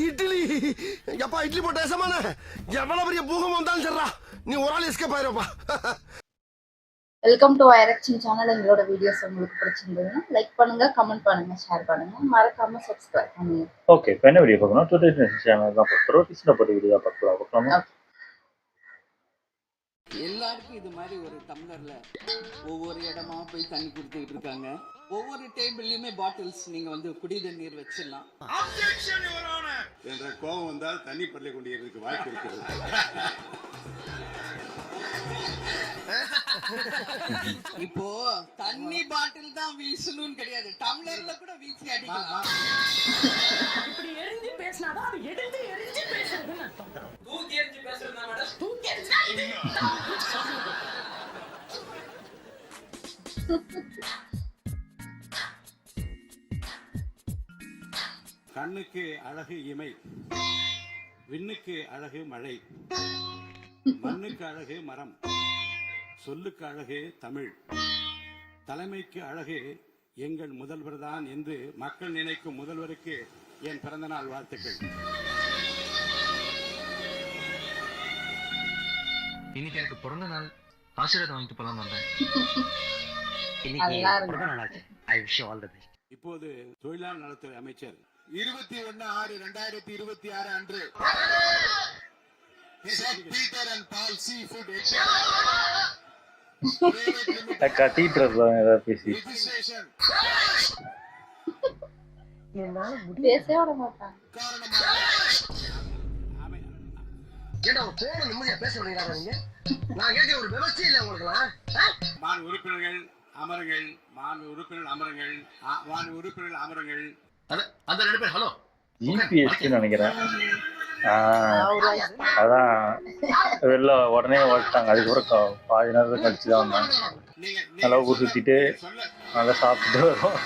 இட்லி எப்பா இட்லி போட்ட சமான எவ்வளவு பெரிய பூகம் வந்தாலும் சரிடா நீ ஒரு ஆள் எஸ்கேப் ஆயிருப்பா. வெல்கம் டு ஐரக்ஷன் சேனல். எங்களோட வீடியோஸ் உங்களுக்கு பிடிச்சிருந்ததுன்னா லைக் பண்ணுங்க, கமெண்ட் பண்ணுங்க, ஷேர் பண்ணுங்க, மறக்காம சப்ஸ்கிரைப் பண்ணுங்க. ஓகே, இப்போ என்ன வீடியோ பார்க்கணும்? டுடேஸ் சேனல் தான் பார்க்குறோம். கிருஷ்ணப்பட்டு வீடியோ தான் பார்க்கலாம். எல்லாருக்கும் இது மாதிரி ஒரு டம்ளர்ல ஒவ்வொரு இடமா போய் தண்ணி குடிச்சுக்கிட்டு இருக்காங்க. ஒவ்வொரு டேபிள்லயுமே பாட்டில்ஸ் நீங்க வந்து குடி தண்ணீர் வச்சிடலாம். என்ற கோபம் வந்தால் தண்ணி பள்ளி கொண்டிருக்க வாய்ப்பு இருக்கிறது. இப்போ தண்ணி பாட்டில் தான் வீசணும்னு கிடையாது, டம்ளர்ல கூட வீசி அடிக்கலாம். இப்படி எரிஞ்சு பேசினாதான் அது எடுத்து எரிஞ்சு பேசுறதுன்னு அர்த்தம். தூக்கி எரிஞ்சு பேசுறதா மேடம்? தூக்கி எரிஞ்சா இது கண்ணுக்கு அழகு இமை, விண்ணுக்கு அழகு மழை, மண்ணுக்கு அழகு மரம், சொல்லுக்கு அழகு தமிழ், தலைமைக்கு அழகு எங்கள் முதல்வர் தான் என்று மக்கள் நினைக்கும் முதல்வருக்கு என் பிறந்த நாள் வாழ்த்துக்கள். இன்னைக்கு எனக்கு பிறந்த நாள், ஆசீர்வாதம் வாங்கிட்டு போலாம் வந்தேன். இப்போது தொழிலாளர் நலத்துறை அமைச்சர் 21/6/2026 அன்று கத்திட்டு இருப்பாங்க ஏதாவது பேசி. பேசவே விட மாட்டாங்க. உறுப்பினர்கள் அமருங்கள், உறுப்பினர்கள் அமருங்கள், உறுப்பினர்கள் அமருங்கள். அந்த ரெண்டு பேர் ஹலோ ஜிபிஎஸ்டி நினைக்கிறேன். அதான் வெளில உடனே ஓட்டாங்க. அதுக்கப்புறம் பாதி நேரத்தை கழிச்சு தான் வந்தாங்க. நல்லா ஊர் சுற்றிட்டு நல்லா சாப்பிட்டுட்டு வரும்.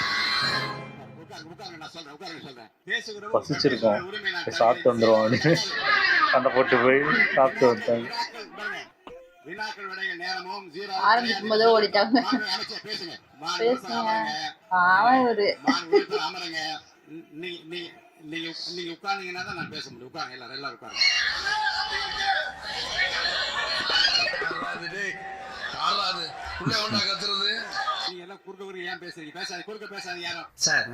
பசிச்சிருக்கோம், சாப்பிட்டு வந்துடுவோம் அப்படின்னு சண்டை போட்டு போய் சாப்பிட்டு வந்தாங்க. ஆரம்பிக்கும் போதே ஓடிட்டாங்க. பேசுங்க நீங்க உட்கார்ந்தீங்கன்னா தான் நான் பேச முடியும். உட்காருங்க, எல்லாரும் உட்காருங்க. நீங்க எல்லாம் குறுக்க ஏன் பேசுறீங்க? பேசாது, குறுக்க பேசாது யாரும். சார்,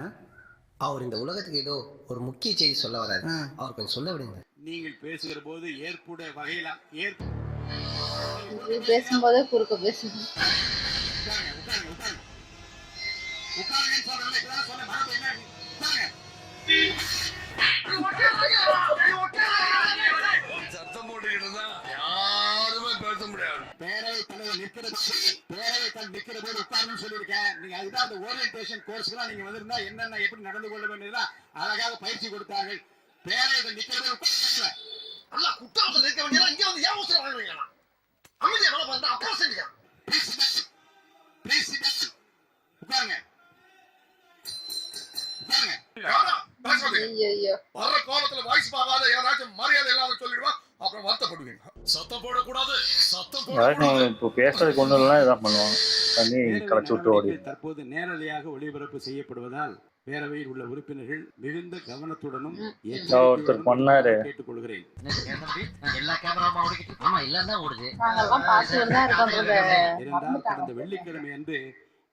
அவர் இந்த உலகத்துக்கு ஏதோ ஒரு முக்கிய செய்தி சொல்ல வராரு, அவர் கொஞ்சம் சொல்ல விடுங்க. நீங்கள் பேசுகிற போது ஏற்புடைய வகையில பேசும்போதே குறுக்க பேசுங்க. சத்தம் போட்டுக்கிட்டு தான் யாருமே பேச முடியாது. பேரவைத் தலைவர் நிற்கிற போது உட்கார்ந்து சொல்லியிருக்கேன். நீங்க அதுதான் அந்த ஓரியன்டேஷன் கோர்ஸ்க்குலாம் நீங்க வந்திருந்தா என்னென்ன எப்படி நடந்து கொள்ள வேண்டியதுதான் அழகாக பயிற்சி கொடுத்தார்கள். பேரவை நிற்கிறது உட்கார்ந்து நல்லா குற்றாலத்தில் இருக்க வேண்டியதா இங்க வந்து ஏன் அவசரம் வாங்குவீங்களா? அமைதியா வேலை பார்த்தா அப்புறம் செஞ்சா உட்காருங்க. வர்ற கோபத்துல வாய்ஸ் பார்க்காத யாராச்சும் மரியாதை இல்லாம சொல்லிடுவா, அப்புறம் வருத்தப்படுவீங்க. சத்தம் போடக்கூடாது, சத்தம் போடக்கூடாது. இப்போ பேசுறதுக்கு ஒன்றும் இல்லைனா இதான் பண்ணுவாங்க, தண்ணி களைச்சு விட்டு ஓடி. தற்போது நேரடியாக ஒளிபரப்பு செய்யப்படுவதால் பேரவையில் உள்ள உறுப்பினர்கள் மிகுந்த கவனத்துடனும் ஒருத்தர் பண்ணாரு கேட்டுக்கொள்கிறேன். எல்லா கேமராவும் ஓடிக்கிட்டு, ஆமா எல்லாம் தான் ஓடுது. இருந்தால் கடந்த வெள்ளிக்கிழமை அன்று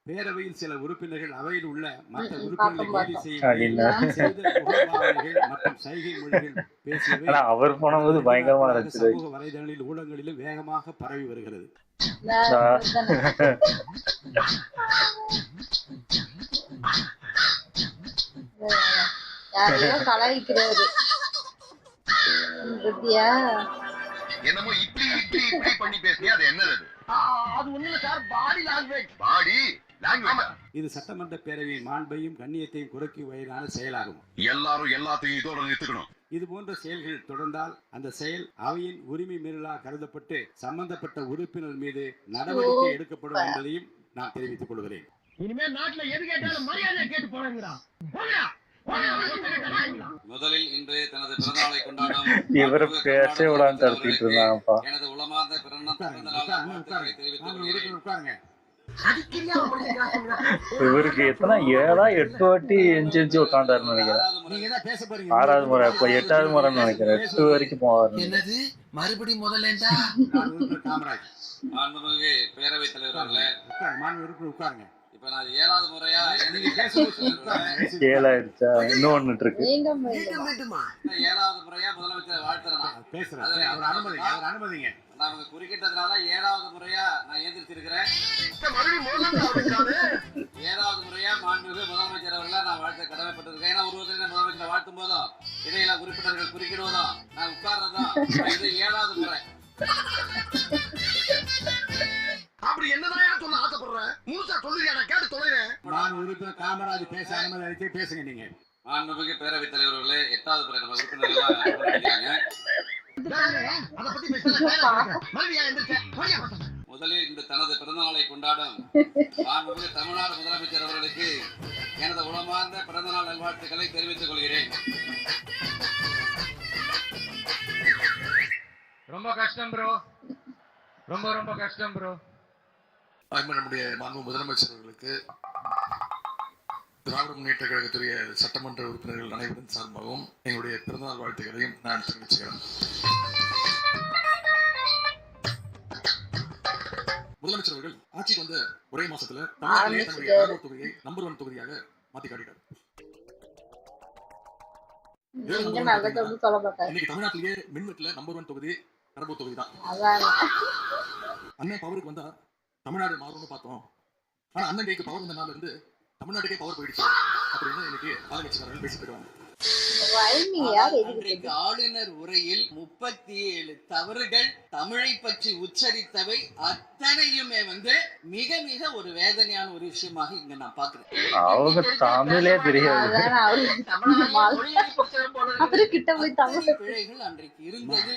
பேரவையில் சில உறுப்பினர்கள் அவையில் உள்ள மற்ற உறுப்பினர்கள் மற்றும் சைகை மொழிகள் பேசியவை அவர் போனபோது பயங்கரமா இருந்துச்சு. சமூக வலைதளங்களில் ஊடகங்களிலும் வேகமாக பரவி வருகிறது. என்னமோ இப்படி இப்படி இப்படி பண்ணி பேசியா, அது என்னது? அது ஒண்ணு sir, body language. Body language. இது சட்டமன்ற பேரவையின் மாண்பையும் கண்ணியத்தையும் குறைக்கும் வகையிலான செயலாகும். எல்லாரும் எல்லாத்தையும் இதோட நிறுத்துக்கணும். இது போன்ற செயல்கள் தொடர்ந்தால் அந்த செயல் அவையின் உரிமை மீறலாக கருதப்பட்டு சம்பந்தப்பட்ட உறுப்பினர் மீது நடவடிக்கை எடுக்கப்படும் என்பதையும் நான் தெரிவித்துக் கொள்கிறேன். இனிமே நாட்டுல எது கேட்டாலும் மரியாதை கேட்டு போறாங்கடா. முதலில் இன்று தனது பிறந்தநாளை கொண்டாடும் இவரை பேச விடாம தடுத்துட்டு இருந்தாங்கப்பா. எனது உளமார்ந்த பிறந்த நாள் உட்காருங்க. இவருக்கு எத்தனை 7 வாட்டி எஞ்சி உட்காந்தாருன்னு நினைக்கிறேன். நீங்க தான் பேச போறீங்க. 6வது முறை, இப்போ 8வது முறைன்னு நினைக்கிறேன். 8 வரைக்கும் போவாரு. என்னது மறுபடியும் முதல்லேண்டா? காமராஜ் மாண்புமிகு பேரவைத் தலைவர் அவர்களே, உட்காருங்க. மாண்பு உட்காருங்க. இப்ப நான் 7வது முறையா நீங்க பேசும்போது உட்காருங்க. 7 ஆயிடுச்சா? இன்னும் ஒன்று இருக்கு. மீண்டும் மீண்டும் மீண்டுமா? 7வது முறையா முதலமைச்சர் வாழ்த்துறேன். பேசுறேன். அவர் அனுமதிங்க. நமக்கு குறுக்கிட்டதுனால 7வது முறையா நான் எந்திரிச்சிருக்கிறேன். மறுபடியும் மோதல் ஆரம்பிச்சாரு. 7வது முறையா மாண்புமிகு முதலமைச்சர் அவர்களை நான் வாழ்த்த கடமைப்பட்டிருக்கேன். ஏன்னா ஒரு முதலமைச்சரை வாழ்த்தும் போதும் இடையில உறுப்பினர்கள் குறுக்கிடுவதும் நான் உட்கார்றதும் இது 7வது முறை. அப்படி என்னதான் சொல்ல ஆசைப்படுறேன்? முழுசா சொல்லுறியா? நான் கேட்டு தொலைறேன். நான் உறுப்பினர் காமராஜ் பேச அனுமதி அளித்து பேசுங்க நீங்க. மாண்புமிகு பேரவைத் தலைவர் அவர்களே, 8வது முறை நம்ம உறுப்பினர்கள் அதை பத்தி பேசல. மறுபடியும் எந்திரிச்சேன். முதலில் இந்த தனது பிறந்தநாளை கொண்டாடும் மாண்புமிகு தமிழ்நாடு முதலமைச்சர் அவர்களுக்கு எனது உளமார்ந்த பிறந்தநாள் நல்வாழ்த்துக்களை தெரிவித்துக் கொள்கிறேன். ரொம்ப கஷ்டம் ப்ரோ, ரொம்ப கஷ்டம் ப்ரோ. நம்முடைய மாண்பு முதலமைச்சர் அவர்களுக்கு திராவிட முன்னேற்ற கழகத்துடைய சட்டமன்ற உறுப்பினர்கள் அனைவரின் சார்பாகவும் எங்களுடைய பிறந்தநாள் வாழ்த்துக்களையும் நான் தெரிவிச்சுக்கிறேன். முதலமைச்சர் அவர்கள் ஆட்சிக்கு வந்த ஒரே மாசத்துல தமிழ்நாட்டிலேயே தன்னுடைய கடலூர் தொகுதியை நம்பர் 1 தொகுதியாக மாத்தி காட்டிட்டார். இன்னைக்கு தமிழ்நாட்டிலேயே மின்வெட்டுல நம்பர் 1 தொகுதி கடலூர் தொகுதி தான். அண்ணன் பவருக்கு வந்தா தமிழ்நாடு மாறும்னு பார்த்தோம். ஆனா அண்ணன் கைக்கு பவர் வந்த நாள்ல இருந்து தமிழ்நாட்டுக்கே பவர் போயிடுச்சு அப்படின்னு இன்னைக்கு ஆளுங்கட்சிக்காரர்கள் பேசிட்டு இருக்காங்க. அன்றைக்கு ஆளுநர் உரையில் 37 தவறுகள் தமிழை பற்றி உச்சரித்தவை அத்தனையுமே மிக மிக ஒரு வேதனையான ஒரு விஷயமாக இங்க நான் பாக்குறேன். அவங்க தமிழே தெரியாது. பிழைகள் அன்றைக்கு இருந்தது.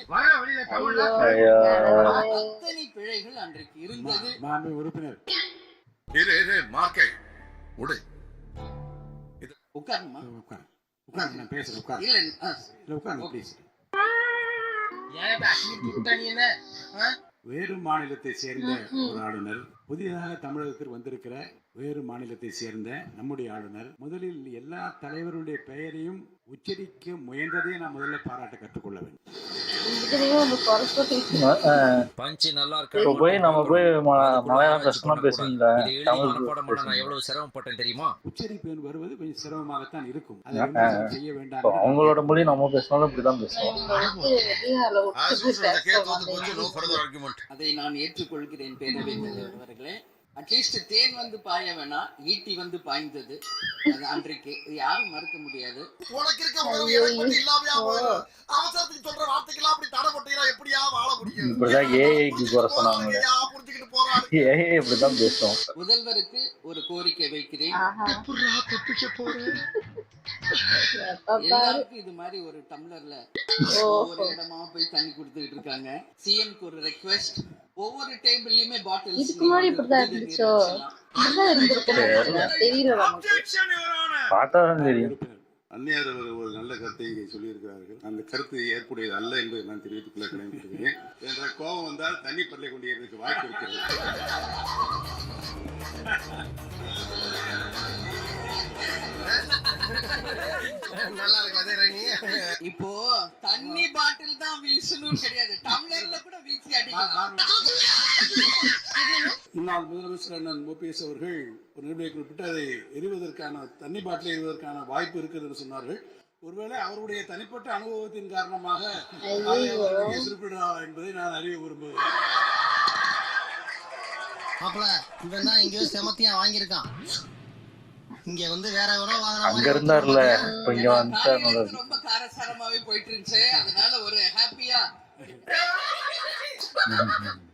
அத்தனை பிழைகள் அன்றைக்கு இருந்தது. மாண்பு உறுப்பினர் மார்க்கை உடை உட்காருமா, உட்காருங்க. நான் பேசுறேன். உட்காருங்க. இல்ல உட்காருங்க ப்ளீஸ். வேறு மாநிலத்தை சேர்ந்த ஒரு ஆளுநர், புதிதாக தமிழகத்தில் வந்திருக்கிற வேறு மாநிலத்தை சேர்ந்த நம்முடைய ஆளுநர் முதலில் எல்லா தலைவருடைய பெயரையும் உச்சரிக்க முயன்றதை நான் முதல்ல பாராட்ட கற்றுக்கொள்ள வேண்டும். நம்ம போய் மலையாளம் கஷ்டமா பேசுறீங்களா? எவ்வளவு சிரமப்பட்டேன் தெரியுமா? உச்சரிப்பு வருவது கொஞ்சம் சிரமமாகத்தான் இருக்கும். செய்ய வேண்டாம். அவங்களோட மொழி நம்ம பேசினாலும் இப்படிதான் பேசுவோம். அதை நான் ஏற்றுக்கொள்கிறேன் பேரவைத் தலைவர் அவர்களே. அட்லீஸ்ட் தேன் பாய வேணா, ஈட்டி பாய்ந்தது அது அன்றைக்கு யாரும் மறுக்க முடியாது. உனக்கு இருக்க உணவு எனக்கு மட்டும் இல்லாமையா போயிடும். அவசரத்துக்கு சொல்ற வார்த்தைக்கெல்லாம் அப்படி தடை போட்டீங்கன்னா எப்படியா வாழ முடியும்? இப்படிதான் ஏஐக்கு போற சொன்னாங்க. புரிஞ்சுக்கிட்டு போறாரு. ஏஐ இப்படிதான் பேசும். முதல்வருக்கு ஒரு கோரிக்கை வைக்கிறேன். எல்லாருக்கும் இது மாதிரி ஒரு டம்ளர்ல ஒவ்வொரு இடமா போய் தண்ணி கொடுத்துக்கிட்டு இருக்காங்க. சிஎம்க்கு ஒரு ரெக்வெஸ்ட், ஒவ்வொரு டேபிள்லயுமே பாட்டில்ஸ் பார்த்தாதான் தெரியும். அந்நியார் ஒரு நல்ல கருத்தை சொல்லியிருக்கிறார்கள். அந்த கருத்து ஏற்புடையது அல்ல என்பதை நான் தெரிவித்துக் கொள்ள கடமைப்படுகிறேன். என்ற கோபம் வந்தால் தண்ணி பல்லை கொண்டு ஏறதுக்கு வாய்ப்பு இருக்கிறது. நல்லா இருக்கு. இப்போ தண்ணி பாட்டில் தான் வீசணும் கிடையாது, டம்ளர்ல கூட வீசி அடிக்கலாம். முன்னாள் முதலமைச்சர் அண்ணன் ஓபிஎஸ் அவர்கள் ஒரு நிலையை குறிப்பிட்டு அதை எரிவதற்கான தண்ணி பாட்டில் எரிவதற்கான வாய்ப்பு இருக்கிறது சொன்னார்கள். ஒருவேளை அவருடைய தனிப்பட்ட அனுபவத்தின் காரணமாக குறிப்பிடுறார் என்பதை நான் அறிய விரும்புகிறேன். மாப்பிள இவன் தான் எங்கேயோ செமத்தியா வாங்கியிருக்கான். இங்க வேற எவனோ அங்க இருந்தார்ல, இப்ப இங்க வந்துட்டாரு. ரொம்ப காரசாரமாவே போயிட்டு இருந்துச்சு. அதனால ஒரு ஹாப்பியா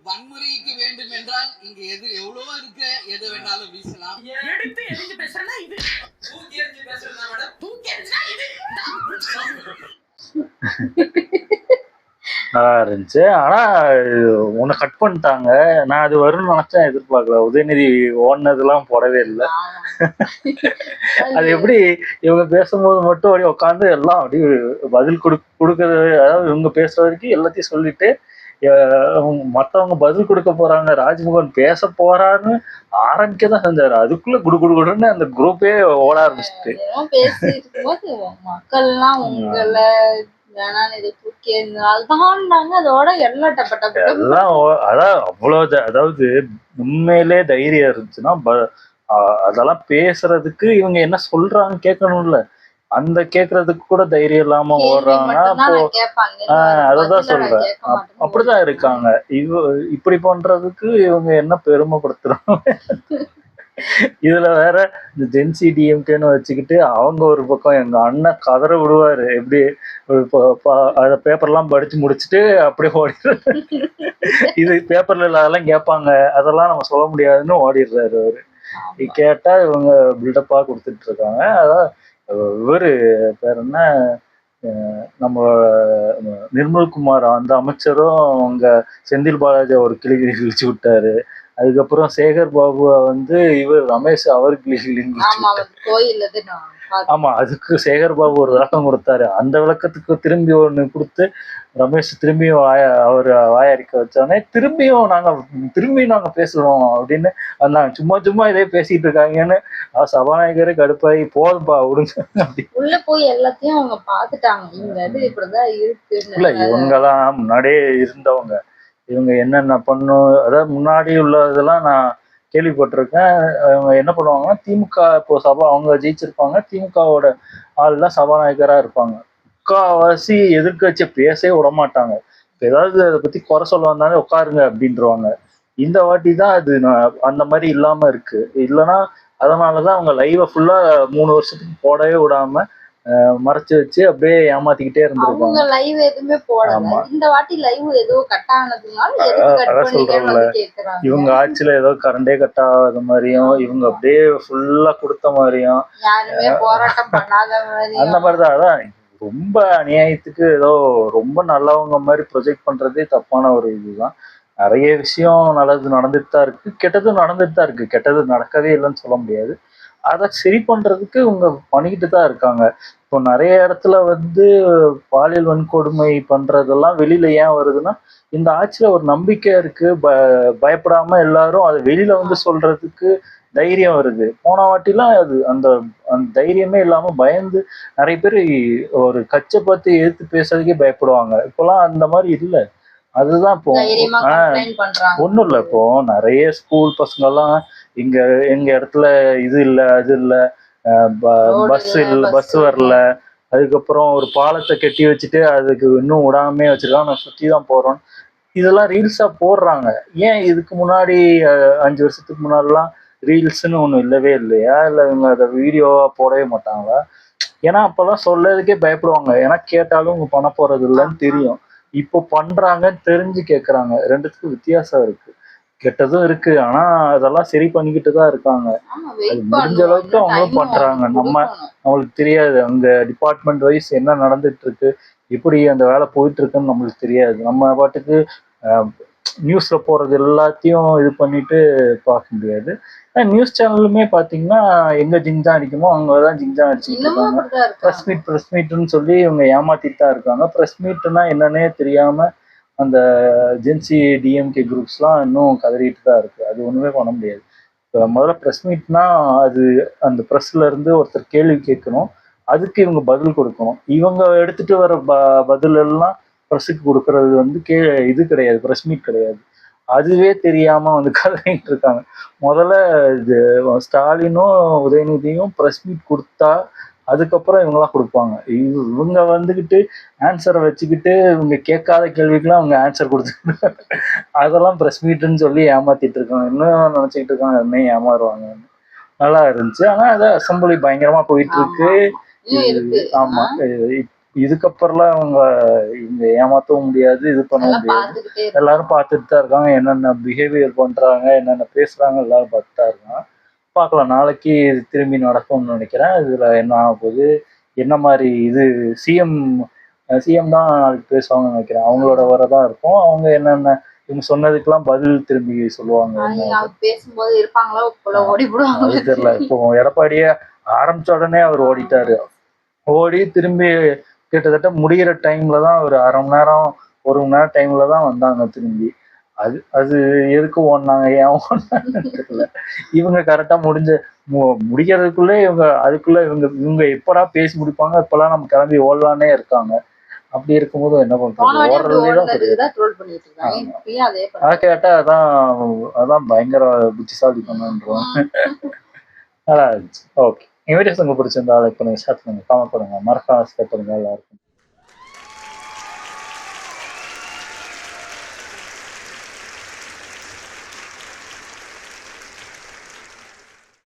வன்முறைக்கு வேண்டும் என்றால் இங்க எவ்வளவோ இருக்கு, எது வேணாலும் வீசலாம். எடுத்து எரிஞ்சு பேசுறா இது, தூக்கி எரிஞ்சு பேசுறா மேடம், தூக்கி எரிஞ்சா இது நல்லா இருந்துச்சு. ஆனா உன்னை கட் பண்ணிட்டாங்க. நான் அது வரும்னு நினைச்சேன், எதிர்பார்க்கல. உதயநிதி ஓடுனதுலாம் போடவே இல்லை. அது எப்படி இவங்க பேசும்போது மட்டும் அப்படியே உட்காந்து எல்லாம் அப்படியே பதில் கொடுக்கறது, அதாவது இவங்க பேசுற வரைக்கும் எல்லாத்தையும் சொல்லிட்டு மற்றவங்க பதில் கொடுக்க போறாங்க, ராஜ்மோகன் பேச போறான்னு ஆரம்பிக்க தான் செஞ்சாரு. அதுக்குள்ள குடுன்னு அந்த குரூப்பே ஓட ஆரம்பிச்சுட்டு பேசிட்டு இருக்கும்போது மக்கள்லாம் உங்களை வேணான்னு இதை தூக்கி எறிஞ்சனால்தான்னாங்க. அதோட எல்லாம் டப்ப டப்ப எல்லாம் அதான் அவ்வளவு அதாவது உண்மையிலே தைரியம் இருந்துச்சுன்னா அதெல்லாம் பேசுறதுக்கு இவங்க என்ன சொல்றாங்க கேட்கணும்ல. அந்த கேக்குறதுக்கு கூட தைரியம் இல்லாம ஓடுறாங்கன்னா அப்போ அததான் சொல்றேன். அப்படிதான் இருக்காங்க. இப்படி பண்றதுக்கு இவங்க என்ன பெருமைப்படுத்துறாங்க. இதுல வேற இந்த ஜென்சி டிஎம்கேன்னு வச்சுக்கிட்டு அவங்க ஒரு பக்கம் எங்க அண்ணன் கதற விடுவாரு. எப்படி அத பேப்பர்லாம் படிச்சு முடிச்சுட்டு அப்படியே ஓடிடுறாரு. இது பேப்பர்ல அதெல்லாம் கேட்பாங்க, அதெல்லாம் நம்ம சொல்ல முடியாதுன்னு ஓடிடுறாரு அவரு. கேட்டா இவங்க பில்டப்பா கொடுத்துட்டு இருக்காங்க. அதான் இவரு பேர் என்ன, நம்மளோட நிர்மல்குமார் அந்த அமைச்சரும் அவங்க செந்தில் பாலாஜி ஒரு கிழிச்சு விட்டாரு. அதுக்கப்புறம் சேகர் பாபுவை வந்து இவர் ரமேஷ் அவர் ஆமா, அதுக்கு சேகர் பாபு ஒரு விளக்கம் கொடுத்தாரு. அந்த விளக்கத்துக்கு திரும்பி ஒண்ணு கொடுத்து ரமேஷ் திரும்பியும் அவர் வாயடிக்க வச்சோடனே திரும்பியும் நாங்க பேசுறோம் அப்படின்னு வந்தாங்க. சும்மா இதே பேசிட்டு இருக்காங்கன்னு சபாநாயகரே கடுப்பாகி போதும்பா விடுங்க அப்படி உள்ள போய் எல்லாத்தையும் அவங்க பாத்துட்டாங்க. இங்க இப்படிதான் இருக்கு இல்ல, இவங்கெல்லாம் முன்னாடியே இருந்தவங்க. இவங்க என்னென்ன பண்ணும், அதாவது முன்னாடி உள்ளதெல்லாம் நான் கேள்விப்பட்டிருக்கேன். அவங்க என்ன பண்ணுவாங்கன்னா திமுக இப்போ அவங்க ஜெயிச்சிருப்பாங்க, திமுகவோட ஆள்லாம் சபாநாயகரா இருப்பாங்க. முக்காவாசி எதிர்கட்சியை பேசவே விட மாட்டாங்க. இப்போ ஏதாவது அதை பத்தி குறை சொல்ல வந்தாலே உட்காருங்க அப்படின்றவாங்க. இந்த வாட்டி தான் அது அந்த மாதிரி இல்லாம இருக்கு. இல்லைன்னா அதனாலதான் அவங்க லைவை ஃபுல்லா 3 வருஷத்துக்கு போடவே விடாம மறைச்சு வச்சு அப்படியே ஏமாத்திக்கிட்டே இருந்திருப்பாங்க. லைவ் எதுவுமே போடல. இந்த வாட்டி லைவ் ஏதோ கட் ஆனதுனால அதான் சொல்றேன்ல, இவங்க ஆட்சியில ஏதோ கரண்டே கட் ஆகாத மாதிரியும் இவங்க அப்படியே ஃபுல்லா கொடுத்த மாதிரியும் யாருமே போராட்டம் பண்ணாத மாதிரி அந்த மாதிரிதான். அதான் ரொம்ப அநியாயத்துக்கு ஏதோ ரொம்ப நல்லவங்க மாதிரி ப்ரொஜெக்ட் பண்றதே தப்பான ஒரு இதுதான். நிறைய விஷயம் நல்லது நடந்துட்டு தான் இருக்கு, கெட்டதும் நடந்துட்டு தான் இருக்கு. கெட்டது நடக்கவே இல்லைன்னு சொல்ல முடியாது. அதை சரி பண்றதுக்கு இவங்க பண்ணிக்கிட்டு தான் இருக்காங்க. இப்போ நிறைய இடத்துல வந்து பாலியல் வன்கொடுமை பண்றதெல்லாம் வெளியில ஏன் வருதுன்னா, இந்த ஆட்சியில ஒரு நம்பிக்கை இருக்கு. பயப்படாம எல்லாரும் அதை வெளியில வந்து சொல்றதுக்கு தைரியம் வருது. போன வாட்டிலாம் அது அந்த அந்த தைரியமே இல்லாம பயந்து நிறைய பேர் ஒரு கட்சியை பார்த்து எதிர்த்து பேசுறதுக்கே பயப்படுவாங்க. இப்பெல்லாம் அந்த மாதிரி இல்லை. அதுதான் இப்போ ஒண்ணும் இல்லை. இப்போ நிறைய ஸ்கூல் பசங்க எல்லாம் எங்க இடத்துல இது இல்லை அது இல்லை, பஸ் வரல, அதுக்கப்புறம் ஒரு பாலத்தை கட்டி வச்சுட்டு அதுக்கு இன்னும் விடாமே வச்சிருக்காங்க, நான் சுத்தி தான் போறோம், இதெல்லாம் ரீல்ஸா போடுறாங்க. ஏன் இதுக்கு முன்னாடி 5 வருஷத்துக்கு முன்னாடிலாம் ரீல்ஸ்ன்னு ஒண்ணு இல்லவே இல்லையா? இல்லை இவங்க அதை வீடியோவா போடவே மாட்டாங்களா? ஏன்னா அப்பெல்லாம் சொல்லதுக்கே பயப்படுவாங்க. ஏன்னா கேட்டாலும் இவங்க பண்ண போறது இல்லைன்னு தெரியும். இப்போ பண்றாங்கன்னு தெரிஞ்சு கேட்கறாங்க. ரெண்டுத்துக்கும் வித்தியாசம் இருக்கு. கெட்டதும் இருக்கு, ஆனா அதெல்லாம் சரி பண்ணிக்கிட்டு தான் இருக்காங்க. அது முடிஞ்ச அளவுக்கு அவங்களும் பண்றாங்க. நம்மளுக்கு தெரியாது அங்க டிபார்ட்மெண்ட் வைஸ் என்ன நடந்துட்டு இருக்கு, எப்படி அந்த வேலை போயிட்டு இருக்குன்னு நம்மளுக்கு தெரியாது. நம்ம பாட்டுக்கு நியூஸ்ல போறது எல்லாத்தையும் இது பண்ணிட்டு பார்க்க முடியாது. நியூஸ் சேனலுமே பாத்தீங்கன்னா எங்க ஜிங்ஜான் அடிக்குமோ அங்கதான் ஜிங்ஜான் அடிச்சுட்டு இருக்காங்க. ப்ரெஸ் மீட்னு சொல்லி இவங்க ஏமாத்திட்டு தான் இருக்காங்க. ப்ரெஸ் மீட்னா என்னன்னே தெரியாம அந்த ஜென்சி டிஎம்கே குரூப்ஸ்லாம் இன்னும் கதறிட்டு தான் இருக்கு. அது ஒண்ணுமே பண்ண முடியாது. இப்போ முதல்ல ப்ரெஸ் மீட்னா அது அந்த ப்ரெஸ்ல இருந்து ஒருத்தர் கேள்வி கேட்கணும், அதுக்கு இவங்க பதில் கொடுக்கணும். இவங்க எடுத்துட்டு வர பதில் எல்லாம் ப்ரெஸ்ஸுக்கு கொடுக்கறது வந்து இது கிடையாது, ப்ரெஸ் மீட் கிடையாது. அதுவே தெரியாம வந்து கதறிட்டு இருக்காங்க. முதல்ல இது ஸ்டாலினும் உதயநிதியும் ப்ரெஸ் மீட் கொடுத்தா அதுக்கப்புறம் இவங்கெல்லாம் கொடுப்பாங்க. இவங்க வந்துக்கிட்டு ஆன்சரை வச்சுக்கிட்டு இவங்க கேட்காத கேள்விக்கெல்லாம் அவங்க ஆன்சர் கொடுத்துட்டு அதெல்லாம் ப்ரெஸ் மீட்டுன்னு சொல்லி ஏமாத்திட்டு இருக்காங்க. இன்னும் நினைச்சிக்கிட்டு இருக்காங்க இன்னும் ஏமாறுவாங்க. நல்லா இருந்துச்சு. ஆனா அதை அசம்பிளி பயங்கரமா போயிட்டு இருக்கு. ஆமா, இதுக்கப்புறம்லாம் இவங்க ஏமாற்றவும் முடியாது, இது பண்ண முடியாது. எல்லாரும் பார்த்துட்டு தான் இருக்காங்க, என்னென்ன பிஹேவியர் பண்றாங்க, என்னென்ன பேசுறாங்க, எல்லாரும் பார்த்துட்டு தான் இருக்காங்க. பார்க்கலாம், நாளைக்கு இது திரும்பி நடக்கும்னு நினைக்கிறேன். இதுல என்ன ஆக போகுது, என்ன மாதிரி இது சிஎம் தான் நாளைக்கு பேசுவாங்கன்னு நினைக்கிறேன். அவங்களோட வரதான் இருக்கும். அவங்க என்னென்ன இவங்க சொன்னதுக்கெல்லாம் பதில் திரும்பி சொல்லுவாங்க. பேசும்போது இருப்பாங்களா அது தெரியல. இப்போ எடப்பாடியே ஆரம்பிச்ச உடனே அவர் ஓடிட்டாரு. ஓடி திரும்பி கிட்டத்தட்ட முடிகிற டைம்ல தான் ஒரு 1/2 மணி நேரம் 1 மணி நேரம் டைம்ல தான் வந்தாங்க திரும்பி. அது அது எதுக்கு ஓடுனாங்க, ஏன் ஓடுனாங்கன்னு தெரியல. இவங்க கரெக்டா முடிக்கிறதுக்குள்ளே அதுக்குள்ள இவங்க எப்படா பேசி முடிப்பாங்க, இப்பெல்லாம் நம்ம கிளம்பி ஓடலானே இருக்காங்க. அப்படி இருக்கும்போது என்ன பண்றது, ஓடுறதே தான் தெரியாது. அதை கேட்டா அதான் பயங்கர புத்திசாலி பண்ணுன்றோம். நல்லா இருந்துச்சு. ஓகே, இன்விடேஷன் உங்களுக்கு பிடிச்சிருந்தா லைக் பண்ணுங்க, ஷேர் பண்ணுங்க, கமெண்ட் பண்ணுங்க, மறக்காம சப்ஸ்கிரைப் பண்ணுங்க எல்லாருக்கும்.